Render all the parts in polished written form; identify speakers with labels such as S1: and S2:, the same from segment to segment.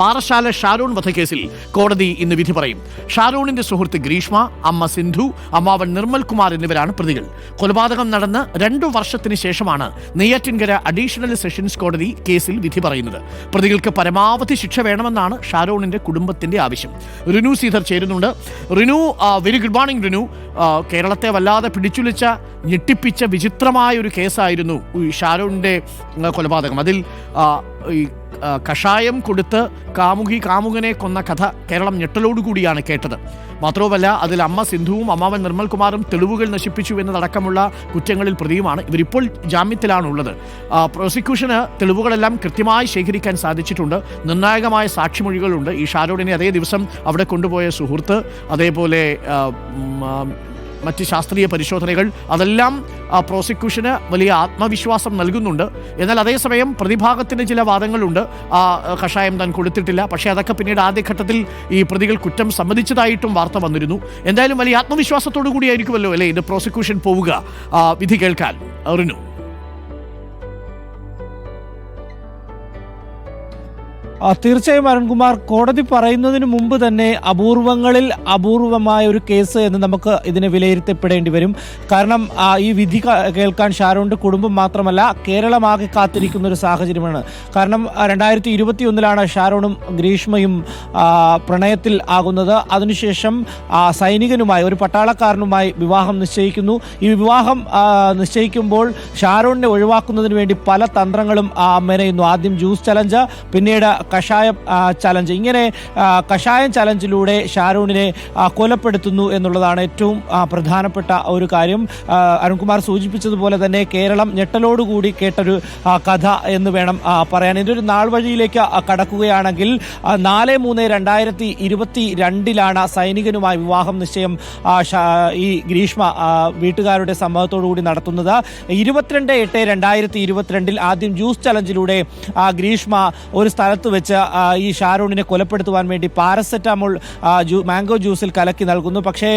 S1: പാറശാല ഷാരോൺ വധക്കേസിൽ കോടതി ഇന്ന് വിധി പറയും. ഷാരോണിന്റെ സുഹൃത്ത് ഗ്രീഷ്മ, അമ്മ സിന്ധു, അമ്മാവൻ നിർമ്മൽ കുമാർ എന്നിവരാണ് പ്രതികൾ. കൊലപാതകം നടന്ന് 2 വർഷത്തിന് ശേഷമാണ് നെയ്യാറ്റിൻകര അഡീഷണൽ സെഷൻസ് കോടതി കേസിൽ വിധി പറയുന്നത്. പ്രതികൾക്ക് പരമാവധി ശിക്ഷ വേണമെന്നാണ് ഷാരോണിന്റെ കുടുംബത്തിന്റെ ആവശ്യം. റിനു സീധർ ചേരുന്നുണ്ട്. Rinu, very good morning Rinu. കേരളത്തെ വല്ലാതെ പിടിച്ചുലച്ച, ഞെട്ടിപ്പിച്ച വിചിത്രമായ ഒരു കേസായിരുന്നു ഈ ഷാരോണിന്റെ കൊലപാതകം. അതിൽ കഷായം കൊടുത്ത് കാമുകനെ കൊന്ന കഥ കേരളം ഞെട്ടലോടുകൂടിയാണ് കേട്ടത്. മാത്രവുമല്ല, അതിൽ അമ്മ സിന്ധുവും അമ്മാവൻ നിർമ്മൽ കുമാറും തെളിവുകൾ നശിപ്പിച്ചു എന്നതടക്കമുള്ള കുറ്റങ്ങളിൽ പ്രതിയുമാണ്. ഇവരിപ്പോൾ ജാമ്യത്തിലാണുള്ളത്. പ്രോസിക്യൂഷന് തെളിവുകളെല്ലാം കൃത്യമായി ശേഖരിക്കാൻ സാധിച്ചിട്ടുണ്ട്. നിർണായകമായ സാക്ഷിമൊഴികളുണ്ട്. ഈ ഷാരോണിനെ അതേ ദിവസം അവിടെ കൊണ്ടുപോയ സുഹൃത്ത്, അതേപോലെ മറ്റ് ശാസ്ത്രീയ പരിശോധനകൾ, അതെല്ലാം പ്രോസിക്യൂഷന് വലിയ ആത്മവിശ്വാസം നൽകുന്നുണ്ട്. എന്നാൽ അതേസമയം പ്രതിഭാഗത്തിന് ചില വാദങ്ങളുണ്ട്. കഷായം താൻ കൊടുത്തിട്ടില്ല. പക്ഷേ അതൊക്കെ പിന്നീട് ആദ്യഘട്ടത്തിൽ ഈ പ്രതികൾ കുറ്റം സമ്മതിച്ചതായിട്ടും വാർത്ത വന്നിരുന്നു. എന്തായാലും വലിയ ആത്മവിശ്വാസത്തോടു കൂടിയായിരിക്കുമല്ലോ അല്ലേ ഇത് പ്രോസിക്യൂഷൻ പോവുക വിധി കേൾക്കാൻ, റിനു?
S2: തീർച്ചയായും അരുൺകുമാർ, കോടതി പറയുന്നതിന് മുമ്പ് തന്നെ അപൂർവങ്ങളിൽ അപൂർവമായ ഒരു കേസ് എന്ന് നമുക്ക് ഇതിനെ വിലയിരുത്തപ്പെടേണ്ടി വരും. കാരണം ഈ വിധി കേൾക്കാൻ ഷാരോണിന്റെ കുടുംബം മാത്രമല്ല കേരളമാകെ കാത്തിരിക്കുന്ന ഒരു സാഹചര്യമാണ്. കാരണം 2021 ഷാരോണും ഗ്രീഷ്മയും പ്രണയത്തിൽ ആകുന്നത്. അതിനുശേഷം സൈനികനുമായി, ഒരു പട്ടാളക്കാരനുമായി വിവാഹം നിശ്ചയിക്കുന്നു. ഈ വിവാഹം നിശ്ചയിക്കുമ്പോൾ ഷാരോണിനെ ഒഴിവാക്കുന്നതിന് വേണ്ടി പല തന്ത്രങ്ങളും മെനയുന്നു. ആദ്യം ജ്യൂസ് ചലഞ്ച്, പിന്നീട് കഷായം ചലഞ്ച്. ഇങ്ങനെ കഷായം ചലഞ്ചിലൂടെ ഷാരോണിനെ കൊലപ്പെടുത്തുന്നു എന്നുള്ളതാണ് ഏറ്റവും പ്രധാനപ്പെട്ട ഒരു കാര്യം. അരുൺകുമാർ സൂചിപ്പിച്ചതുപോലെ തന്നെ കേരളം ഞെട്ടലോടുകൂടി കേട്ടൊരു കഥ എന്ന് വേണം പറയാൻ. ഇതിൻ്റെ ഒരു നാൾ വഴിയിലേക്ക് കടക്കുകയാണെങ്കിൽ 4/3/2022 സൈനികനുമായി വിവാഹം നിശ്ചയം ഈ ഗ്രീഷ്മ വീട്ടുകാരുടെ സമ്മതത്തോടുകൂടി നടത്തുന്നത്. 22/8/2022 ആദ്യം ജ്യൂസ് ചലഞ്ചിലൂടെ ഗ്രീഷ്മ ഒരു സ്ഥലത്ത് വെച്ച് ഈ ഷാരോണിനെ കൊലപ്പെടുത്തുവാൻ വേണ്ടി പാരസെറ്റാമോൾ മാംഗോ ജ്യൂസിൽ കലക്കി നൽകുന്നു. പക്ഷേ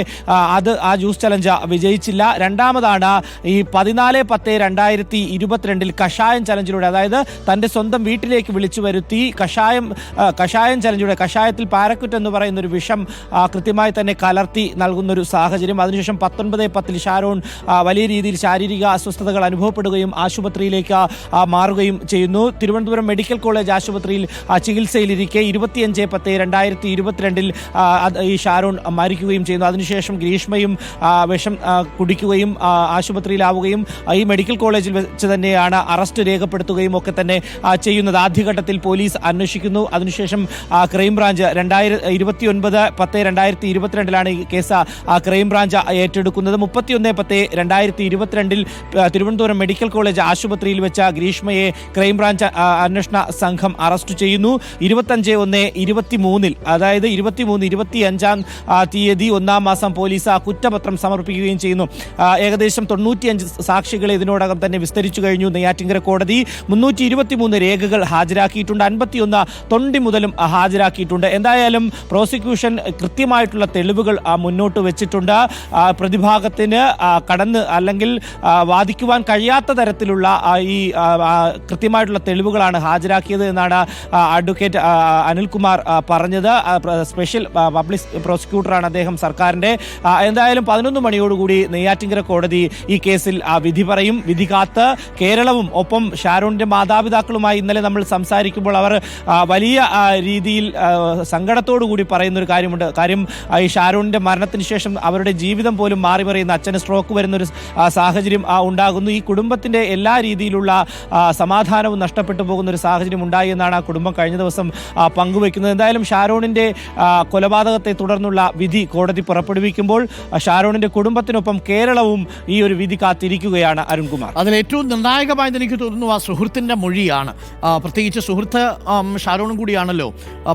S2: ആ ജ്യൂസ് ചലഞ്ച് വിജയിച്ചില്ല. രണ്ടാമതാണ് ഈ 14/10/2022 കഷായം ചലഞ്ചിലൂടെ, അതായത് തൻ്റെ സ്വന്തം വീട്ടിലേക്ക് വിളിച്ചു വരുത്തി കഷായം ചലഞ്ചിലൂടെ, കഷായത്തിൽ പാരക്വിറ്റ് എന്ന് പറയുന്ന ഒരു വിഷം കൃത്യമായി തന്നെ കലർത്തി നൽകുന്നൊരു സാഹചര്യം. അതിനുശേഷം 19/10 ഷാരോൺ വലിയ രീതിയിൽ ശാരീരിക അസ്വസ്ഥതകൾ അനുഭവപ്പെടുകയും ആശുപത്രിയിലേക്ക് മാറുകയും ചെയ്യുന്നു. തിരുവനന്തപുരം മെഡിക്കൽ കോളേജ് ആശുപത്രിയിൽ ചികിത്സയിലിരിക്കെ 25/10/2022 ഈ ഷാരോൺ മരിക്കുകയും ചെയ്യുന്നു. അതിനുശേഷം ഗ്രീഷ്മയും വിഷം കുടിക്കുകയും ആശുപത്രിയിലാവുകയും ഈ മെഡിക്കൽ കോളേജിൽ വെച്ച് തന്നെയാണ് അറസ്റ്റ് രേഖപ്പെടുത്തുകയും ഒക്കെ തന്നെ ചെയ്യുന്നത്. ആദ്യഘട്ടത്തിൽ പോലീസ് അന്വേഷിക്കുന്നു. അതിനുശേഷം ക്രൈംബ്രാഞ്ച് 29/10/2022 ഈ കേസ് ക്രൈംബ്രാഞ്ച് ഏറ്റെടുക്കുന്നത്. 31/10/2022 തിരുവനന്തപുരം മെഡിക്കൽ കോളേജ് ആശുപത്രിയിൽ വെച്ച ഗ്രീഷ്മയെ ക്രൈംബ്രാഞ്ച് അന്വേഷണ സംഘം അറസ്റ്റ് ചെയ്യുന്നു. 25/1/23 അതായത് 23-25 തീയതി 1-ാം മാസം പോലീസ് കുറ്റപത്രം സമർപ്പിക്കുകയും ചെയ്യുന്നു. ഏകദേശം 95 സാക്ഷികളെ ഇതിനോടകം തന്നെ വിസ്തരിച്ചു കഴിഞ്ഞു നെയ്യാറ്റിൻകര കോടതി. 323 രേഖകൾ ഹാജരാക്കിയിട്ടുണ്ട്. 51 തൊണ്ടി മുതലും ഹാജരാക്കിയിട്ടുണ്ട്. എന്തായാലും പ്രോസിക്യൂഷൻ കൃത്യമായിട്ടുള്ള തെളിവുകൾ മുന്നോട്ട് വെച്ചിട്ടുണ്ട്. പ്രതിഭാഗത്തിന് അല്ലെങ്കിൽ വാദിക്കുവാൻ കഴിയാത്ത തരത്തിലുള്ള ഈ കൃത്യമായിട്ടുള്ള തെളിവുകളാണ് ഹാജരാക്കിയത് എന്നാണ് അഡ്വക്കേറ്റ് അനിൽകുമാർ പറഞ്ഞത്. സ്പെഷ്യൽ പബ്ലിക് പ്രോസിക്യൂട്ടറാണ് അദ്ദേഹം സർക്കാരിൻ്റെ. എന്തായാലും 11 മണിയോടുകൂടി നെയ്യാറ്റിൻകര കോടതി ഈ കേസിൽ വിധി പറയും. വിധി കാത്ത് കേരളവും ഒപ്പം ഷാരോണിന്റെ മാതാപിതാക്കളുമായി ഇന്നലെ നമ്മൾ സംസാരിക്കുമ്പോൾ അവർ വലിയ രീതിയിൽ സങ്കടത്തോടു കൂടി പറയുന്നൊരു കാര്യമുണ്ട്. കാര്യം ഈ ഷാരോണിന്റെ മരണത്തിന് ശേഷം അവരുടെ ജീവിതം പോലും മാറിമറിയുന്ന, അച്ഛന് സ്ട്രോക്ക് വരുന്നൊരു സാഹചര്യം ഉണ്ടാകുന്നു. ഈ കുടുംബത്തിന്റെ എല്ലാ രീതിയിലുള്ള സമാധാനവും നഷ്ടപ്പെട്ടു പോകുന്ന ഒരു സാഹചര്യം ഉണ്ടായി എന്നാണ് ആ കുടുംബം കഴിഞ്ഞ ദിവസം പങ്കുവയ്ക്കുന്നത്. എന്തായാലും ഷാരോണിന്റെ കൊലപാതകത്തെ തുടർന്നുള്ള വിധി കോടതി പുറപ്പെടുവിക്കുമ്പോൾ ഷാരോണിന്റെ കുടുംബത്തിനൊപ്പം കേരളവും ഈ ഒരു വിധി കാത്തിരിക്കുകയാണ് അരുൺകുമാർ.
S1: അതിൽ ഏറ്റവും നിർണായകമായത് എനിക്ക് തോന്നുന്നു ആ സുഹൃത്തിന്റെ മൊഴിയാണ്. പ്രത്യേകിച്ച് സുഹൃത്ത് ഷാരോണും കൂടിയാണല്ലോ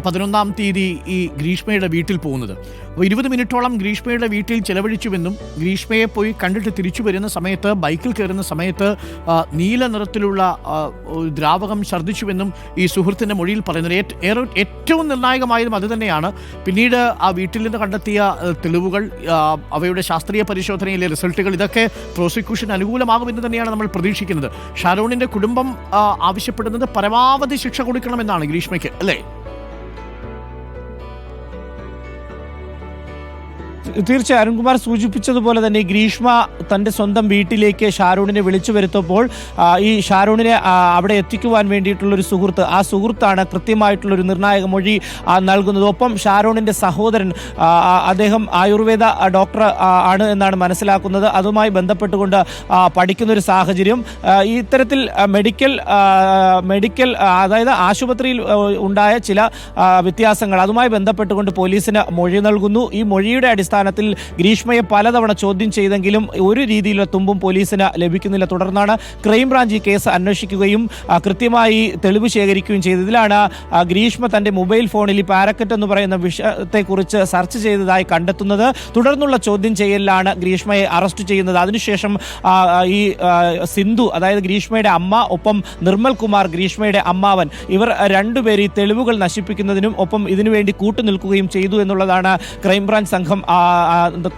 S1: 11-ാം തീയതി ഈ ഗ്രീഷ്മയുടെ വീട്ടിൽ പോകുന്നത്. 20 മിനിറ്റോളം ഗ്രീഷ്മയുടെ വീട്ടിൽ ചെലവഴിച്ചുവെന്നും ഗ്രീഷ്മയെ പോയി കണ്ടിട്ട് തിരിച്ചു വരുന്ന സമയത്ത്, ബൈക്കിൽ കയറുന്ന സമയത്ത് നീല നിറത്തിലുള്ള ദ്രാവകം ഛർദ്ദിച്ചുവെന്നും ഈ സുഹൃത്തിൻ്റെ മൊഴിയിൽ പറയുന്നത്. ഏറ്റവും നിർണായകമായതും അത് തന്നെയാണ്. പിന്നീട് ആ വീട്ടിൽ നിന്ന് കണ്ടെത്തിയ തെളിവുകൾ, അവയുടെ ശാസ്ത്രീയ പരിശോധനയിലെ റിസൾട്ടുകൾ, ഇതൊക്കെ പ്രോസിക്യൂഷൻ അനുകൂലമാകുമെന്ന് തന്നെയാണ് നമ്മൾ പ്രതീക്ഷിക്കുന്നത്. ഷാരോണിൻ്റെ കുടുംബം ആവശ്യപ്പെടുന്നത് പരമാവധി ശിക്ഷ കൊടുക്കണമെന്നാണ് ഗ്രീഷ്മയ്ക്ക്, അല്ലേ?
S2: തീർച്ചയായും അരുൺകുമാർ സൂചിപ്പിച്ചതുപോലെ തന്നെ ഗ്രീഷ്മ തൻ്റെ സ്വന്തം വീട്ടിലേക്ക് ഷാരൂണിനെ വിളിച്ചു വരുത്തപ്പോൾ ഈ ഷാരൂണിനെ അവിടെ എത്തിക്കുവാൻ വേണ്ടിയിട്ടുള്ളൊരു സുഹൃത്ത്, ആ സുഹൃത്താണ് കൃത്യമായിട്ടുള്ളൊരു നിർണായക മൊഴി നൽകുന്നത്. ഒപ്പം ഷാരൂണിൻ്റെ സഹോദരൻ, അദ്ദേഹം ആയുർവേദ ഡോക്ടർ ആണ് എന്നാണ് മനസ്സിലാക്കുന്നത്. അതുമായി ബന്ധപ്പെട്ടുകൊണ്ട് പഠിക്കുന്ന ഒരു സാഹചര്യം, ഇത്തരത്തിൽ മെഡിക്കൽ അതായത് ആശുപത്രിയിൽ ഉണ്ടായ ചില വ്യത്യാസങ്ങൾ, അതുമായി ബന്ധപ്പെട്ടുകൊണ്ട് പോലീസിന് മൊഴി നൽകുന്നു. ഈ മൊഴിയുടെ അടിസ്ഥാനത്തിൽ ഗ്രീഷ്മയെ പലതവണ ചോദ്യം ചെയ്തെങ്കിലും ഒരു രീതിയിലുള്ള തുമ്പും പോലീസിന് ലഭിക്കുന്നില്ല. തുടർന്നാണ് ക്രൈംബ്രാഞ്ച് ഈ കേസ് അന്വേഷിക്കുകയും കൃത്യമായി തെളിവ് ശേഖരിക്കുകയും ചെയ്തത്. ഇതിലാണ് ഗ്രീഷ്മ തന്റെ മൊബൈൽ ഫോണിൽ ഈ പാരക്കറ്റ് എന്ന് പറയുന്ന വിഷയത്തെക്കുറിച്ച് സെർച്ച് ചെയ്തതായി കണ്ടെത്തുന്നത്. തുടർന്നുള്ള ചോദ്യം ചെയ്യലിലാണ് ഗ്രീഷ്മയെ അറസ്റ്റ് ചെയ്യുന്നത്. അതിനുശേഷം ഈ സിന്ധു, അതായത് ഗ്രീഷ്മയുടെ അമ്മ, ഒപ്പം നിർമ്മൽ കുമാർ ഗ്രീഷ്മയുടെ അമ്മാവൻ, ഇവർ രണ്ടുപേരും ഈ തെളിവുകൾ നശിപ്പിക്കുന്നതിനും ഒപ്പം ഇതിനുവേണ്ടി കൂട്ടുനിൽക്കുകയും ചെയ്തു എന്നുള്ളതാണ് ക്രൈംബ്രാഞ്ച് സംഘം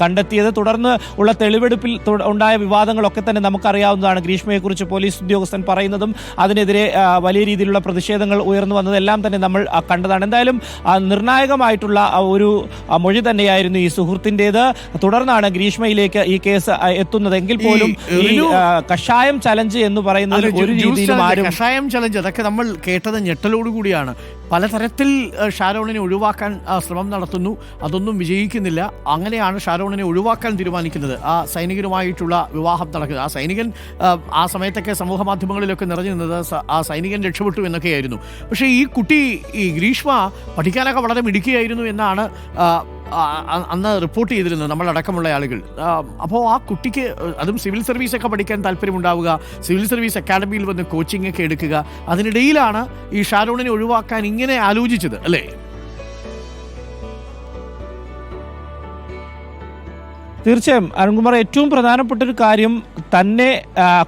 S2: കണ്ടെത്തിയത്. തുടർന്ന് ഉള്ള തെളിവെടുപ്പിൽ ഉണ്ടായ വിവാദങ്ങളൊക്കെ തന്നെ നമുക്കറിയാവുന്നതാണ്. ഗ്രീഷ്മയെക്കുറിച്ച് പോലീസ് ഉദ്യോഗസ്ഥൻ പറയുന്നതും അതിനെതിരെ വലിയ രീതിയിലുള്ള പ്രതിഷേധങ്ങൾ ഉയർന്നു വന്നതെല്ലാം തന്നെ നമ്മൾ കണ്ടതാണ്. എന്തായാലും നിർണായകമായിട്ടുള്ള ഒരു മൊഴി തന്നെയായിരുന്നു ഈ സുഹൃത്തിൻ്റെത്. തുടർന്നാണ് ഗ്രീഷ്മയിലേക്ക് ഈ കേസ് എത്തുന്നതെങ്കിൽ പോലും ഈ കഷായം ചലഞ്ച് എന്ന് പറയുന്നത് ഒരു രീതിയിലും ആരും
S1: കഷായം ചലഞ്ച് അതൊക്കെ നമ്മൾ കേട്ടത് ഞെട്ടലോടുകൂടിയാണ്. പലതരത്തിൽ ഷാരോണിനെ ഒഴിവാക്കാൻ ശ്രമം നടത്തുന്നു, അതൊന്നും വിജയിക്കുന്നില്ല. അങ്ങനെയാണ് ഷാരോണിനെ ഒഴിവാക്കാൻ തീരുമാനിക്കുന്നത്. ആ സൈനികനുമായിട്ടുള്ള വിവാഹം നടക്കുന്നത്. ആ സൈനികൻ ആ സമയത്തൊക്കെ സമൂഹ മാധ്യമങ്ങളിലൊക്കെ നിറഞ്ഞു നിന്നത് ആ സൈനികൻ രക്ഷപ്പെട്ടു എന്നൊക്കെയായിരുന്നു. പക്ഷേ ഈ കുട്ടി, ഈ ഗ്രീഷ്മ പഠിക്കാനൊക്കെ വളരെ മിടുക്കിയായിരുന്നു എന്നാണ് അന്ന് റിപ്പോർട്ട് ചെയ്തിരുന്നത് നമ്മളടക്കമുള്ള ആളുകൾ. അപ്പോൾ ആ കുട്ടിക്ക് അതും സിവിൽ സർവീസൊക്കെ പഠിക്കാൻ താല്പര്യമുണ്ടാവുക, സിവിൽ സർവീസ് അക്കാഡമിയിൽ വന്ന് കോച്ചിങ് ഒക്കെ എടുക്കുക. അതിനിടയിലാണ് ഈ ഷാരോണിനെ ഒഴിവാക്കാൻ ഇങ്ങനെ ആലോചിച്ചത്, അല്ലേ?
S2: തീർച്ചയായും അരുൺകുമാർ, ഏറ്റവും പ്രധാനപ്പെട്ട ഒരു കാര്യം, തന്നെ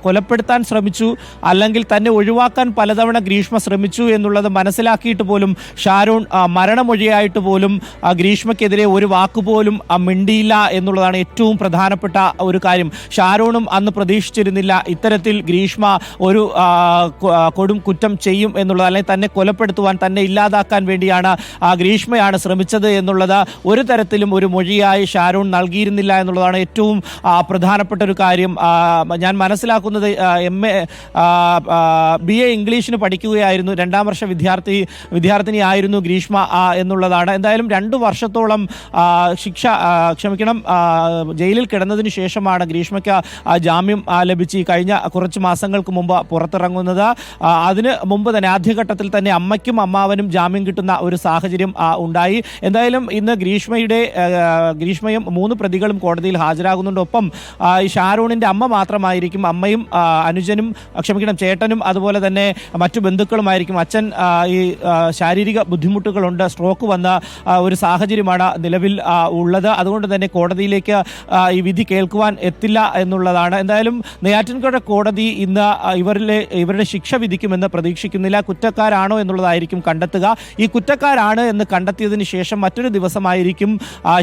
S2: കൊലപ്പെടുത്താൻ ശ്രമിച്ചു അല്ലെങ്കിൽ തന്നെ ഒഴിവാക്കാൻ പലതവണ ഗ്രീഷ്മ ശ്രമിച്ചു എന്നുള്ളത് മനസ്സിലാക്കിയിട്ട് പോലും ഷാരൂൺ മരണമൊഴിയായിട്ട് പോലും ഗ്രീഷ്മയ്ക്കെതിരെ ഒരു വാക്കുപോലും മിണ്ടിയില്ല എന്നുള്ളതാണ് ഏറ്റവും പ്രധാനപ്പെട്ട ഒരു കാര്യം. ഷാരൂണും അന്ന് പ്രതീക്ഷിച്ചിരുന്നില്ല ഇത്തരത്തിൽ ഗ്രീഷ്മ ഒരു കൊടും കുറ്റം ചെയ്യും എന്നുള്ളത്, അല്ലെങ്കിൽ തന്നെ കൊലപ്പെടുത്തുവാൻ, തന്നെ ഇല്ലാതാക്കാൻ വേണ്ടിയാണ് ഗ്രീഷ്മയാണ് ശ്രമിച്ചത് എന്നുള്ളത് ഒരു തരത്തിലും ഒരു മൊഴിയായി ഷാരൂൺ നൽകിയിരുന്നില്ല എന്നുള്ളതാണ് ഏറ്റവും പ്രധാനപ്പെട്ട ഒരു കാര്യം. ഞാൻ മനസ്സിലാക്കുന്നത് BA ഇംഗ്ലീഷിന് പഠിക്കുകയായിരുന്നു, 2ാം വർഷ വിദ്യാർത്ഥിനിയായിരുന്നു ഗ്രീഷ്മ എന്നുള്ളതാണ്. എന്തായാലും 2 വർഷത്തോളം ജയിലിൽ കിടന്നതിന് ശേഷമാണ് ഗ്രീഷ്മയ്ക്ക് ജാമ്യം ലഭിച്ച് കഴിഞ്ഞ കുറച്ച് മാസങ്ങൾക്ക് മുമ്പ് പുറത്തിറങ്ങുന്നത്. അതിന് മുമ്പ് തന്നെ ആദ്യഘട്ടത്തിൽ തന്നെ അമ്മയ്ക്കും അമ്മാവനും ജാമ്യം കിട്ടുന്ന ഒരു സാഹചര്യം ഉണ്ടായി. എന്തായാലും ഇന്ന് ഗ്രീഷ്മയും 3 പ്രതികളും കോടതിയിൽ ഹാജരാകുന്നുണ്ട്. ഒപ്പം ഈ ഷാരൂണിന്റെ അമ്മ മാത്രമായിരിക്കും, അമ്മയും അനുജനും ചേട്ടനും അതുപോലെ തന്നെ മറ്റു ബന്ധുക്കളുമായിരിക്കും. അച്ഛൻ ഈ ശാരീരിക ബുദ്ധിമുട്ടുകളുണ്ട്, സ്ട്രോക്ക് വന്ന ഒരു സാഹചര്യമാണ് നിലവിൽ ഉള്ളത്. അതുകൊണ്ട് തന്നെ കോടതിയിലേക്ക് ഈ വിധി കേൾക്കുവാൻ എത്തില്ല എന്നുള്ളതാണ്. എന്തായാലും നെയ്യാറ്റിൻകര കോടതി ഇന്ന് ഇവരുടെ ശിക്ഷ വിധിക്കുമെന്ന് പ്രതീക്ഷിക്കുന്നില്ല. കുറ്റക്കാരാണോ എന്നുള്ളതായിരിക്കും കണ്ടെത്തുക. ഈ കുറ്റക്കാരാണ് എന്ന് കണ്ടെത്തിയതിന് ശേഷം മറ്റൊരു ദിവസമായിരിക്കും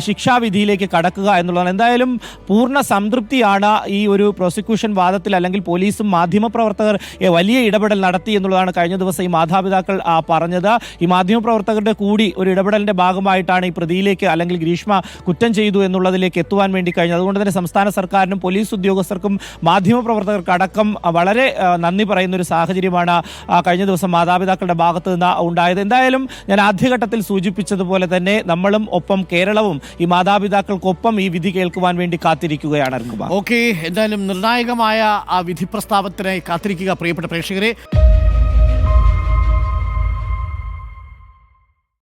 S2: ശിക്ഷാവിധിയിലേക്ക് കടക്കുക എന്നുള്ളതാണ്. എന്തായാലും പൂർണ്ണ സംതൃപ്തിയാണ് ഈ ഒരു പ്രോസിക്യൂഷൻ വാദത്തിൽ, അല്ലെങ്കിൽ പോലീസും മാധ്യമപ്രവർത്തകർ വലിയ ഇടപെടൽ നടത്തി എന്നുള്ളതാണ് കഴിഞ്ഞ ദിവസം ഈ മാതാപിതാക്കൾ പറഞ്ഞത്. ഈ മാധ്യമപ്രവർത്തകരുടെ കൂടി ഒരു ഇടപെടലിന്റെ ഭാഗമായിട്ടാണ് ഈ പ്രതിയിലേക്ക്, അല്ലെങ്കിൽ ഗ്രീഷ്മ കുറ്റം ചെയ്തു എന്നുള്ളതിലേക്ക് എത്തുവാൻ വേണ്ടി കഴിഞ്ഞത്. അതുകൊണ്ട് തന്നെ സംസ്ഥാന സർക്കാരിനും പോലീസ് ഉദ്യോഗസ്ഥർക്കും മാധ്യമപ്രവർത്തകർക്കടക്കം വളരെ നന്ദി പറയുന്ന ഒരു സാഹചര്യമാണ് കഴിഞ്ഞ ദിവസം മാതാപിതാക്കളുടെ ഭാഗത്ത് നിന്ന് ഉണ്ടായത്. എന്തായാലും ഞാൻ ആദ്യഘട്ടത്തിൽ സൂചിപ്പിച്ചതുപോലെ തന്നെ നമ്മളും ഒപ്പം കേരളവും ഈ മാതാപിതാക്കൾക്കൊപ്പം ഈ വിധി കേൾക്കുവാൻ വേണ്ടി കാത്തിരിക്കുകയാണ്.
S1: ഓക്കെ, എന്തായാലും നിർണായകമായ ആ വിധി പ്രസ്താവത്തിനായി കാത്തിരിക്കുക പ്രിയപ്പെട്ട പ്രേക്ഷകരെ.